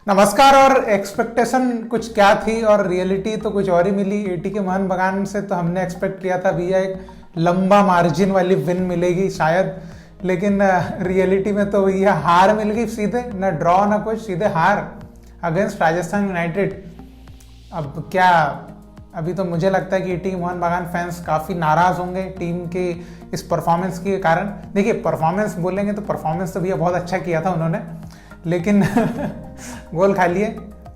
नमस्कार। और एक्सपेक्टेशन कुछ क्या थी और रियलिटी तो कुछ और ही मिली। एटी के मोहन बगान से तो हमने एक्सपेक्ट किया था भैया एक लंबा मार्जिन वाली विन मिलेगी शायद, लेकिन रियलिटी में तो भैया हार मिल गई सीधे, ना ड्रॉ ना कुछ, सीधे हार अगेंस्ट राजस्थान यूनाइटेड। अब क्या, अभी तो मुझे लगता है कि एटी के मोहन बगान फैंस काफ़ी नाराज़ होंगे टीम के इस परफॉर्मेंस के कारण। देखिए, परफॉर्मेंस बोलेंगे तो परफॉर्मेंस तो भैया बहुत अच्छा किया था उन्होंने, लेकिन गोल खा लिए।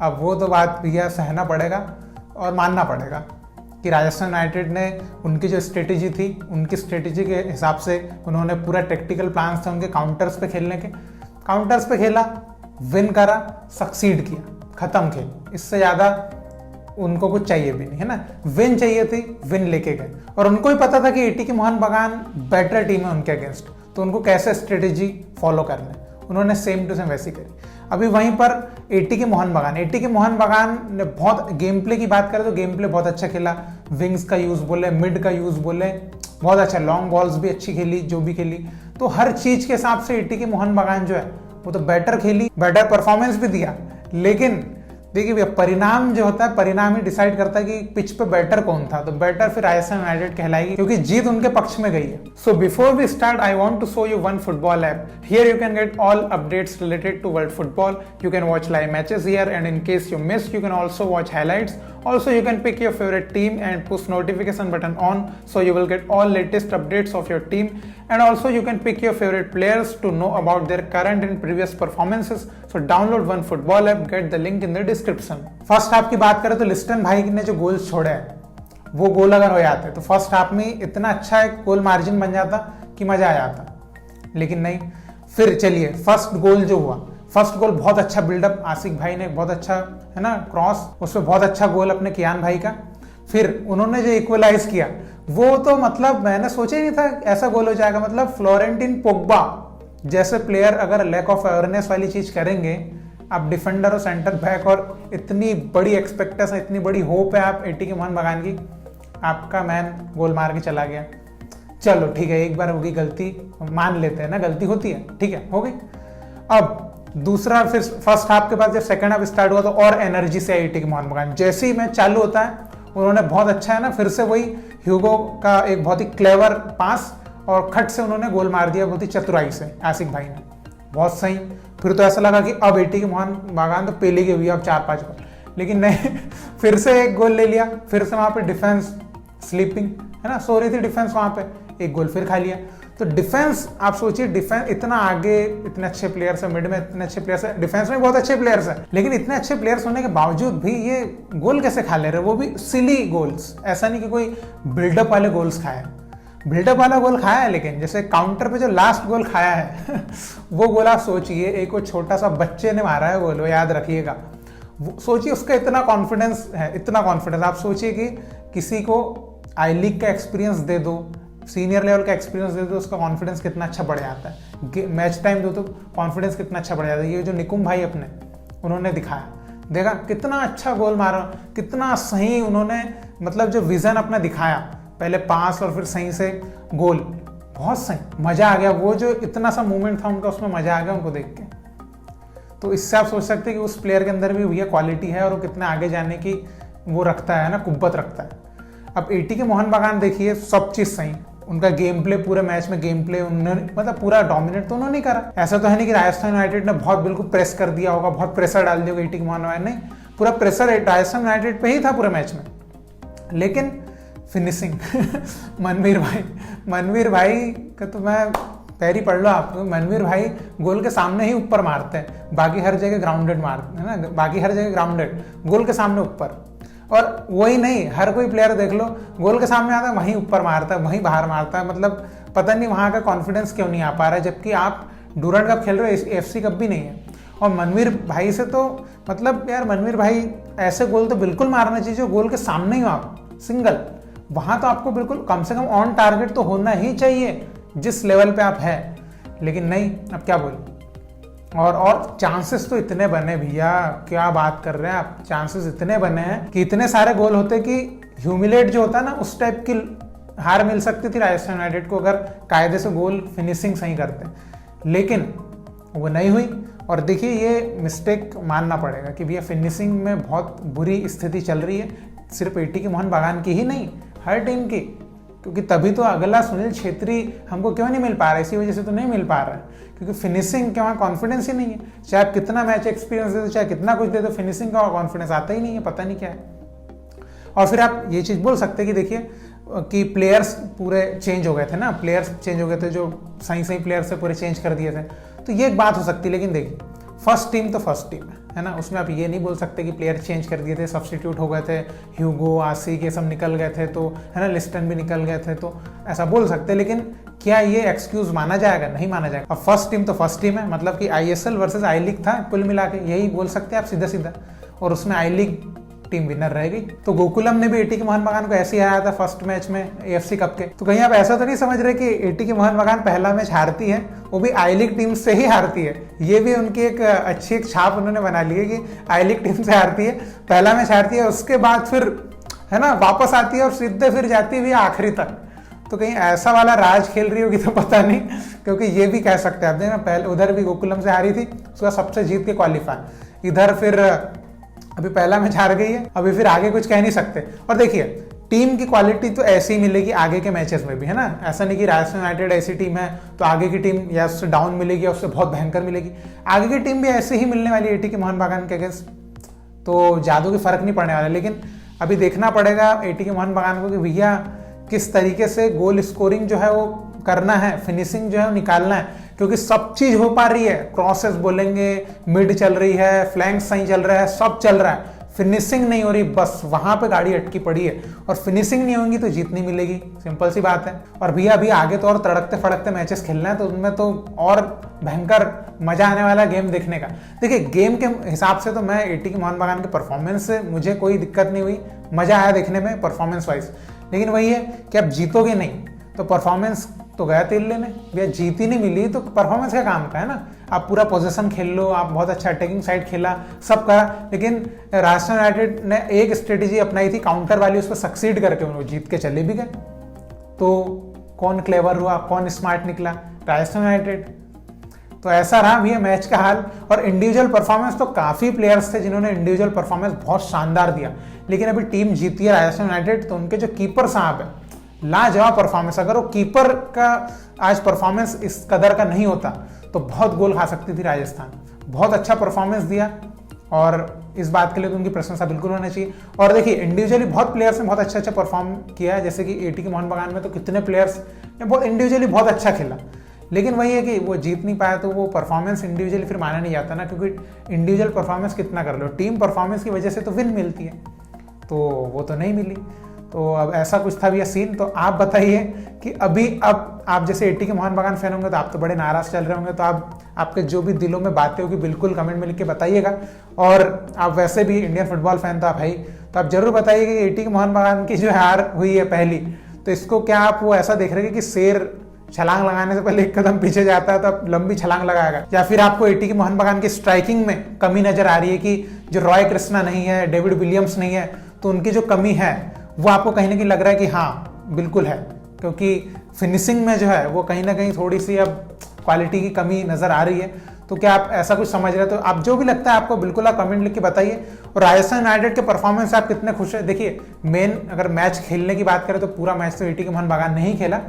अब वो तो बात भैया सहना पड़ेगा और मानना पड़ेगा कि राजस्थान यूनाइटेड ने उनकी जो स्ट्रेटेजी थी, उनकी स्ट्रेटेजी के हिसाब से उन्होंने पूरा टेक्टिकल प्लान थे उनके काउंटर्स पे खेलने के, काउंटर्स पे खेला, विन करा, सक्सीड किया, खत्म खेल। इससे ज़्यादा उनको कुछ चाहिए भी नहीं, है ना। विन चाहिए थी, विन लेके गए। और उनको भी पता था कि एटी के मोहन बगान बेटर टीम है उनके अगेंस्ट, तो उनको कैसे स्ट्रेटेजी फॉलो करना है, उन्होंने सेम टू सेम वैसी करी। अभी वहीं पर एटी के मोहन बगान ने बहुत गेम प्ले की बात करें तो गेम प्ले बहुत अच्छा खेला। विंग्स का यूज़ बोले, मिड का यूज़ बोले, बहुत अच्छा, लॉन्ग बॉल्स भी अच्छी खेली, जो भी खेली। तो हर चीज़ के हिसाब से एटी के मोहन बगान जो है वो तो बेटर खेली, बेटर परफॉर्मेंस भी दिया। लेकिन देखिए भैया, परिणाम जो होता है, परिणाम ही डिसाइड करता है कि पिच पे बेटर कौन था। तो बेटर फिर राजस्थान यूनाइटेड कहलाएगी, क्योंकि जीत उनके पक्ष में गई है। So before we start, I want to show you one football app. Here you can get all updates related to world football. You can watch live matches here, and in case you missed, you can also watch highlights. Also, you can pick your favorite team and push notification button on, so you will get all latest updates of your team. And also, you can pick your favorite players to know about their current and previous performances. So download one football app. Get the link in the description. First half की बात करें तो लिस्टन भाई ने जो goals छोड़े हैं, वो गोल अगर हो जाते तो फर्स्ट हाफ में इतना अच्छा एक गोल मार्जिन बन जाता कि मजा आ जाता, लेकिन नहीं। फिर चलिए, फर्स्ट गोल जो हुआ, फर्स्ट गोल बहुत अच्छा बिल्डअप, आसिक भाई ने बहुत अच्छा, है ना, क्रॉस, उसमें बहुत अच्छा गोल अपने कियान भाई का। फिर उन्होंने जो इक्वलाइज किया, वो तो मतलब मैंने सोचा ही नहीं था ऐसा गोल हो जाएगा। मतलब फ्लोरेंटिन पोग्बा जैसे प्लेयर अगर लैक ऑफ अवेयरनेस वाली चीज करेंगे, आप डिफेंडर और सेंटर बैक, और इतनी बड़ी एक्सपेक्टेशन, इतनी बड़ी होप है आप एटी के मोहन बगान की, आपका मैन गोल मार के चला गया। चलो ठीक है, एक बार होगी गलती, मान लेते हैं ना, गलती होती है, ठीक है, हो गई। अब दूसरा, फिर फर्स्ट हाफ के बाद जब सेकंड हाफ स्टार्ट हुआ तो और एनर्जी से एटी के मोहन बगान, जैसे ही मैच चालू होता है उन्होंने बहुत अच्छा, है ना, फिर से वही ह्यूगो का एक बहुत ही क्लेवर पास और खट से उन्होंने गोल मार दिया, बहुत ही चतुराई से आसिक भाई ने, बहुत सही। फिर तो ऐसा लगा कि अब एटी के मोहन बगान तो पेले के हुई अब 4-5 गोल, लेकिन नहीं, फिर से एक गोल ले लिया। फिर से वहां पे डिफेंस स्लीपिंग, है ना, सो रही थी डिफेंस, वहां पे एक गोल फिर खा लिया। तो डिफेंस, आप सोचिए, डिफेंस इतना आगे, इतने अच्छे प्लेयर्स है, मिड में इतने अच्छे प्लेयर्स है, डिफेंस में बहुत अच्छे प्लेयर्स है, लेकिन इतने अच्छे प्लेयर्स होने के बावजूद भी ये गोल कैसे खा ले रहे, वो भी सिली गोल्स। ऐसा नहीं कि कोई बिल्डअप वाले गोल्स खाए, बिल्डअप वाला गोल खाया है, लेकिन जैसे काउंटर पे जो लास्ट गोल खाया है वो गोल आप सोचिए, एक वो छोटा सा बच्चे ने मारा है गोल, वो याद रखिएगा। सोचिए उसका इतना कॉन्फिडेंस है, इतना कॉन्फिडेंस। आप सोचिए कि किसी को आई लीग का एक्सपीरियंस दे दो, सीनियर लेवल का एक्सपीरियंस दे दो, उसका कॉन्फिडेंस कितना अच्छा बढ़ जाता है। मैच टाइम दो तो कॉन्फिडेंस कितना अच्छा बढ़ जाता है। ये जो निकुम भाई अपने, उन्होंने दिखाया, देखा कितना अच्छा गोल मारा, कितना सही उन्होंने, मतलब जो विजन अपना दिखाया, पहले पास और फिर सही से गोल, बहुत सही, मजा आ गया। वो जो इतना सा मूवमेंट था उनका, उसमें मजा आ गया उनको देख के। तो इससे आप सोच सकते हैं कि उस प्लेयर के अंदर भी भैया क्वालिटी है और वो कितने आगे जाने की वो रखता है ना, कुव्वत रखता है। अब एटी के मोहन बगान देखिए, सब चीज सही, उनका गेम प्ले, पूरे मैच में गेम प्ले उन्होंने, मतलब पूरा डोमिनेट तो उन्होंने करा। ऐसा तो है नहीं कि राजस्थान यूनाइटेड ने बहुत बिल्कुल प्रेस कर दिया होगा, बहुत प्रेशर डाल दिया होगा एटी के मोहन बगान, नहीं, पूरा प्रेशर राजस्थान यूनाइटेड पे ही था पूरे मैच में। लेकिन फिनिशिंग मनवीर भाई का तो मैं पैर ही पढ़ लो आप, मनवीर भाई गोल के सामने ही ऊपर मारते हैं, बाकी हर जगह ग्राउंडेड मारते हैं ना, बाकी हर जगह ग्राउंडेड, गोल के सामने ऊपर। और वही नहीं, हर कोई प्लेयर देख लो, गोल के सामने आता है वहीं ऊपर मारता है, वहीं बाहर मारता है। मतलब पता नहीं वहां का कॉन्फिडेंस क्यों नहीं आ पा रहा है, जबकि आप डूरंड कप खेल रहे हो, एफसी कप भी नहीं है। और मनवीर भाई से तो मतलब यार, मनवीर भाई ऐसे गोल तो बिल्कुल मारना चाहिए, गोल के सामने ही आप सिंगल, वहां तो आपको बिल्कुल कम से कम ऑन टारगेट तो होना ही चाहिए जिस लेवल पे आप है, लेकिन नहीं। अब क्या बोलूं, और चांसेस तो इतने बने भैया, क्या बात कर रहे हैं आप, चांसेस इतने बने हैं कि इतने सारे गोल होते कि ह्यूमिलेट जो होता है ना, उस टाइप की हार मिल सकती थी राजस्थान यूनाइटेड को अगर कायदे से गोल फिनिशिंग सही करते, लेकिन वो नहीं हुई। और देखिए ये मिस्टेक मानना पड़ेगा कि भैया फिनिशिंग में बहुत बुरी स्थिति चल रही है, सिर्फ एटीके मोहन बागान की ही नहीं, हर टीम की। क्योंकि तभी तो अगला सुनील छेत्री हमको क्यों नहीं मिल पा रहा है, इसी वजह से तो नहीं मिल पा रहा है, क्योंकि फिनिशिंग के वहाँ कॉन्फिडेंस ही नहीं है। चाहे आप कितना मैच एक्सपीरियंस दे दो, चाहे कितना कुछ दे दो, फिनिशिंग का कॉन्फिडेंस आता ही नहीं है, पता नहीं क्या है। और फिर आप ये चीज़ बोल सकते हैं कि देखिए कि प्लेयर्स पूरे चेंज हो गए थे ना, प्लेयर्स चेंज हो गए थे, जो सही सही प्लेयर्स से पूरे चेंज कर दिए थे, तो ये एक बात हो सकती है। लेकिन देखिए फर्स्ट टीम तो फर्स्ट टीम है ना, उसमें आप ये नहीं बोल सकते कि प्लेयर चेंज कर दिए थे, सब्स्टिट्यूट हो गए थे, ह्यूगो आसिक ये सब निकल गए थे, तो है ना, लिस्टन भी निकल गए थे, तो ऐसा बोल सकते हैं। लेकिन क्या ये एक्सक्यूज माना जाएगा? नहीं माना जाएगा। अब फर्स्ट टीम तो फर्स्ट टीम है, मतलब कि ISL वर्सेस आई लीग था कुल मिला के, यही बोल सकते हैं आप सीधा सीधा, और उसमें आई लीग टीम विनर रह गई। तो गोकुलम ने भी एटीके मोहन बागान को ऐसे ही हराया था फर्स्ट मैच में AFC कप के। तो कहीं आप ऐसा तो नहीं समझ रहे कि एटीके मोहन बागान पहला मैच हारती है, वो भी आई लीग टीम से ही हारती है। ये भी उनकी एक अच्छी एक छाप उन्होंने बना ली है कि आई लीग टीम से हारती है, पहला मैच हारती है, उसके बाद फिर है ना वापस आती है और सीधे फिर जाती हुई आखिरी तक। तो कहीं ऐसा वाला राज खेल रही होगी तो पता नहीं, क्योंकि ये भी कह सकते हैं आप देखना, पहले उधर भी गोकुलम से हारी थी, उसका सबसे जीत के क्वालिफाई, इधर फिर अभी पहला मैच हार गई है, अभी फिर आगे कुछ कह नहीं सकते। और देखिए टीम की क्वालिटी तो ऐसी ही मिलेगी आगे के मैचेस में भी, है ना, ऐसा नहीं कि राजस्थान यूनाइटेड ऐसी टीम है तो आगे की टीम या उससे डाउन मिलेगी या उससे बहुत भयंकर मिलेगी, आगे की टीम भी ऐसे ही मिलने वाली है एटीके मोहन बागान के अगेंस्ट, तो जादू की फर्क नहीं पड़ने वाला। लेकिन अभी देखना पड़ेगा एटीके मोहन बागान को कि भैया किस तरीके से गोल स्कोरिंग जो है वो करना है, फिनिशिंग जो है वो निकालना है, क्योंकि सब चीज हो पा रही है, क्रॉसेस बोलेंगे, मिड चल रही है, फ्लैंक सही चल रहा है, सब चल रहा है, फिनिशिंग नहीं हो रही, बस वहां पे गाड़ी अटकी पड़ी है। और फिनिशिंग नहीं होगी तो जीत नहीं मिलेगी, सिंपल सी बात है। और भैया अभी आगे तो और तड़कते फड़कते मैचेस खेलना है, तो उनमें तो और भयंकर मजा आने वाला गेम देखने का। देखिए गेम के हिसाब से तो मैं एटीके मोहन बागान के परफॉर्मेंस से मुझे कोई दिक्कत नहीं हुई, मजा आया देखने में परफॉर्मेंस वाइज। लेकिन वही है कि आप जीतोगे नहीं तो परफॉर्मेंस तो गया तेल लेने, भैया जीत ही नहीं मिली तो परफॉर्मेंस का काम का है ना। आप पूरा पोजीशन खेल लो, आप बहुत अच्छा अटैकिंग साइड खेला, सब करा, लेकिन राजस्थान यूनाइटेड ने एक स्ट्रेटेजी अपनाई थी काउंटर वाली, उस पर सक्सीड करके उन्होंने जीत के चले भी गए। तो कौन क्लेवर हुआ, कौन स्मार्ट निकला? राजस्थान यूनाइटेड। तो ऐसा रहा भैया मैच का हाल। और इंडिविजुअल परफॉर्मेंस तो काफी प्लेयर्स थे जिन्होंने इंडिविजुअल परफॉर्मेंस बहुत शानदार दिया, लेकिन अभी टीम जीती है राजस्थान यूनाइटेड, तो उनके जो कीपर साहब है लाजवाब परफॉर्मेंस। अगर वो कीपर का आज परफॉर्मेंस इस कदर का नहीं होता तो बहुत गोल खा सकती थी राजस्थान। बहुत अच्छा परफॉर्मेंस दिया और इस बात के लिए तो उनकी प्रशंसा बिल्कुल होना चाहिए। और देखिए इंडिविजुअली बहुत प्लेयर्स ने बहुत अच्छा परफॉर्म किया है, जैसे कि एटीके मोहन बागान में तो कितने प्लेयर्स ने बहुत इंडिविजुअली बहुत अच्छा खेला, लेकिन वही है कि वो जीत नहीं पाया, तो वो परफॉर्मेंस इंडिविजुअली फिर माना नहीं जाता ना, क्योंकि इंडिविजुअल परफॉर्मेंस कितना कर लो, टीम परफॉर्मेंस की वजह से तो विन मिलती है, तो वो तो नहीं मिली। तो अब ऐसा कुछ था भैया सीन। तो आप बताइए कि अभी अब आप जैसे एटीके मोहन बागान फैन होंगे तो आप तो बड़े नाराज चल रहे होंगे, तो आप आपके जो भी दिलों में बातें होगी बिल्कुल कमेंट में लिख के बताइएगा। और आप वैसे भी इंडियन फुटबॉल फैन तो आप है ही, तो आप जरूर बताइए कि एटीके मोहन बागान की जो हार हुई है पहली, तो इसको क्या आप वो ऐसा देख रहे हैं कि शेर छलांग लगाने से पहले एक कदम पीछे जाता है तो आप लंबी छलांग लगाएगा, या फिर आपको एटीके मोहन बागान की स्ट्राइकिंग में कमी नजर आ रही है कि जो रॉय कृष्णा नहीं है, डेविड विलियम्स नहीं है, तो उनकी जो कमी है वो आपको कहीं ना कहीं लग रहा है कि हाँ बिल्कुल है, क्योंकि फिनिशिंग में जो है वो कहीं ना कहीं थोड़ी सी अब क्वालिटी की कमी नजर आ रही है। तो क्या आप ऐसा कुछ समझ रहे हैं? तो आप जो भी लगता है आपको बिल्कुल आप कमेंट लिख के बताइए। और राजस्थान यूनाइटेड के परफॉर्मेंस से आप कितने खुश हैं? देखिए मेन अगर मैच खेलने की बात करें तो पूरा मैच तो एटीके मोहन बागान नहीं खेला,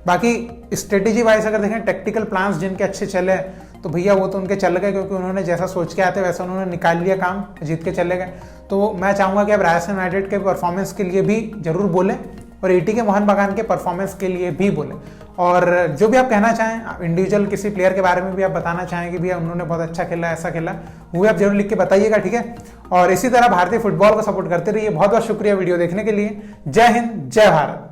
बाकी स्ट्रेटेजी वाइज अगर देखें टेक्टिकल प्लान्स जिनके अच्छे चले तो भैया वो तो उनके चल गए, क्योंकि उन्होंने जैसा सोच के आते वैसा उन्होंने निकाल लिया काम, जीत के चले गए। तो मैं चाहूँगा कि आप राजस्थान यूनाइटेड के परफॉर्मेंस के लिए भी जरूर बोलें और एटीके मोहन बागान के परफॉर्मेंस के लिए भी बोलें। और जो भी आप कहना चाहें, इंडिविजुअल किसी प्लेयर के बारे में भी आप बताना चाहें कि भैया उन्होंने बहुत अच्छा खेला, ऐसा खेला, वो भी आप जरूर लिख के बताइएगा, ठीक है। और इसी तरह भारतीय फुटबॉल को सपोर्ट करते रहिए। बहुत बहुत शुक्रिया वीडियो देखने के लिए। जय हिंद, जय भारत।